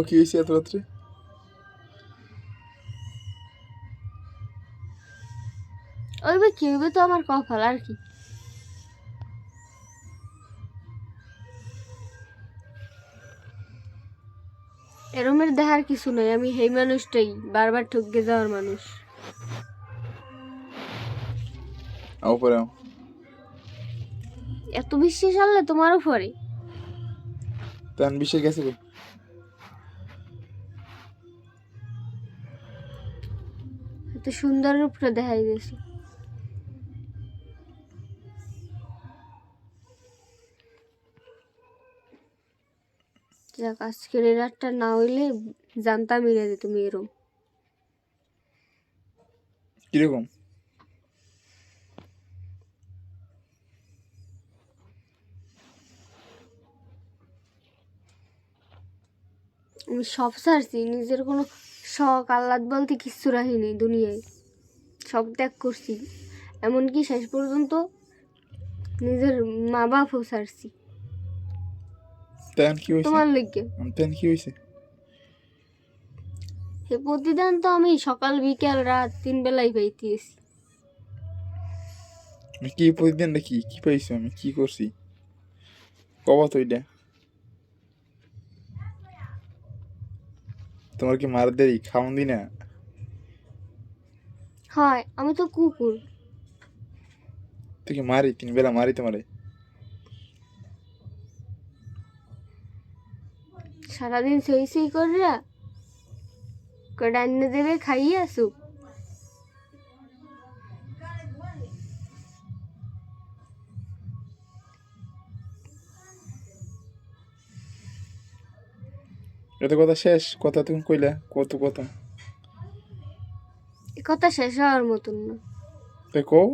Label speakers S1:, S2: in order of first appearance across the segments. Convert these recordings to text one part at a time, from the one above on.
S1: কি হয়েছে এত রাত্রে?
S2: ওইবে কি হইবে তো আমার কপাল, আর কি। এরমের দেখার কিছু নাই, আমি সেই মানুষটাই বারবার ঠকে যাওয়ার মানুষ।
S1: আও পরে আও।
S2: এত বিশ্বাস আনলে তোমার উপরে?
S1: তান বিষয় গেছে কই?
S2: এত সুন্দর রূপটা দেখাই দিয়েছে। যাক, আজকের এই রাতটা না হইলে জানতামই না যে তুমি এরম।
S1: কিরকম?
S2: আমি সব ছাড়ছি, নিজের কোনো শখ আহ্লাদ বলতে কিচ্ছু রাখিনি দুনিয়ায়, সব ত্যাগ করছি। এমনকি শেষ পর্যন্ত নিজের মা বাপও ছাড়ছি
S1: তান কি হয়েছে?
S2: তোমার লিগে।
S1: তান কি হয়েছে?
S2: সে প্রতিদিন তো আমি সকাল বিকেল রাত 3 বেলাই পাইতেছি।
S1: কি প্রতিদিন কি কি পাইছো? আমি কি করছি? কবা তো এটা তোমার কি মার দেরি খাওন দি না?
S2: হয়, আমি তো কুকুর।
S1: তুই কি মারি 3 বেলা মারি তোমারে?
S2: সারাদিন সই সই করিয়া কয়টা আন্য দেবে খাইয়ে আসুক।
S1: এত কথা শেষ? কথা তুমি কইলা কত কথা?
S2: এ কথা শেষ হওয়ার মতন না।
S1: তাই কও।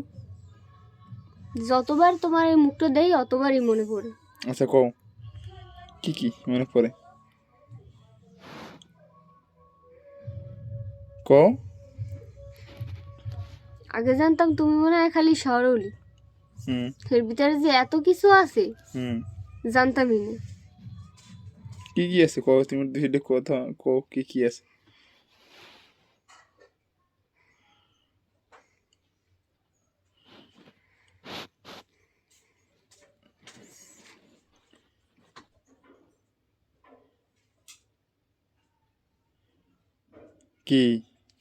S2: যতবার তোমার এই মুখটা দেই অতবারই মনে পড়ে।
S1: আচ্ছা কও, কি কি মনে পড়ে কও।
S2: আগে জানতাম তুমি মনে হয় খালি সরলি, এর ভিতরে যে এত কিছু আছে জানতামই না।
S1: কি কি আছে কও, তুমি দুইটা কথা কও, কি কি আছে? কি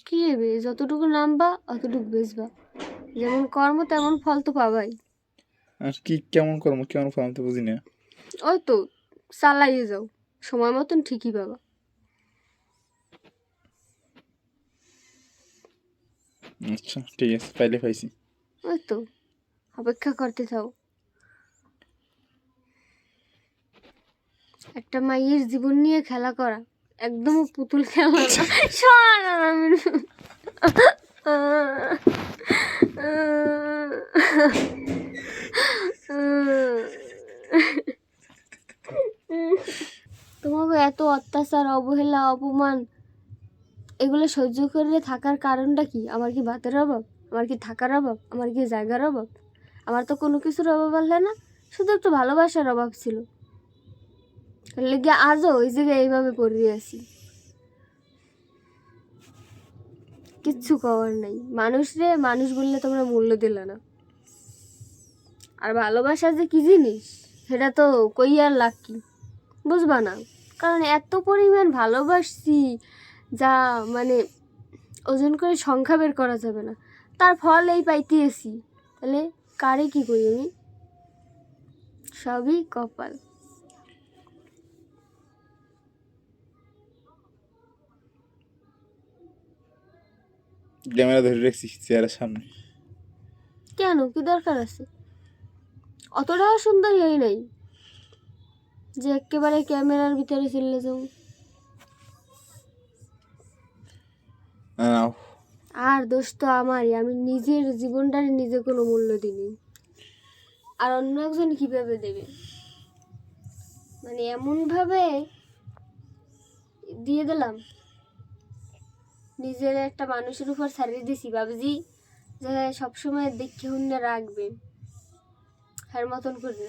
S2: কি হবে, যতটুকু নামবা অতটুকু বেচবা, যেমন কর্ম তেমন ফল তো পাবাই।
S1: আর কি কেমন কর্ম কেমন ফল? আমি তো বুঝি না।
S2: ওই তো চালাইয়ে যাও, সময় মতন ঠিকই পাবা।
S1: আচ্ছা ঠিক আছে, পাইলে পাইছি।
S2: ওই তো অপেক্ষা করতে থাও। একটা মাইয়ের জীবন নিয়ে খেলা করা একদম পুতুল খেলা না। শোন আমি তোমাকে এত অত্যাচার অবহেলা অপমান এগুলো সহ্য করে থাকার কারণটা কি? আমার কি ভাতের অভাব? আমার কি থাকার অভাব? আমার কি জায়গার অভাব? আমার তো কোনো কিছুর অভাব হলে না, শুধু একটু ভালোবাসার অভাব ছিল। লেগে আজও ওই জায়গায় এইভাবে পড়ে আছি, কিচ্ছু করার নাই। মানুষ রে মানুষ বললে তোমরা মূল্য দিলে না। আর ভালোবাসা যে কি জিনিস সেটা তো কই আর লাগ কি বুঝবা না, কারণ এত পরিমাণ ভালোবাসছি যা মানে ওজন করে সংখ্যা বের করা যাবে না। তার ফল এই পাইতেছি, তাহলে কারে কি করি আমি? সবই কপাল।
S1: ক্যামেরা ধরে রাখছি চেয়ারের সামনে।
S2: কেন, কি দরকার আছে? অতটাও সুন্দর হই নাই যে একেবারে ক্যামেরার ভিতরে চলে যাও।
S1: নাও।
S2: আর দোষ তো আমারই, আমি নিজের জীবনটার নিজে কোনো মূল্য দিইনি, আর অন্য একজন কিভাবে দেবে? মানে এমনভাবে দিয়ে দিলাম, নিজের একটা মানুষের উপর ছাড়িয়ে দিছি, ভাবছি যে সবসময় দেখে হুন্নে রাখবে, হ্যার মতন করে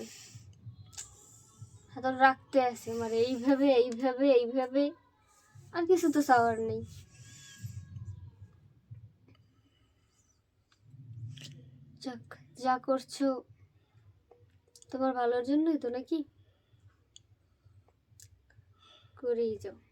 S2: এখন রাখতে আছে আমার এইভাবে এইভাবে এইভাবে। আর কিছু তো চাওয়ার নেই। যাক, যা করছো তোমার ভালোর জন্যই তো, নাকি? করেই যাও।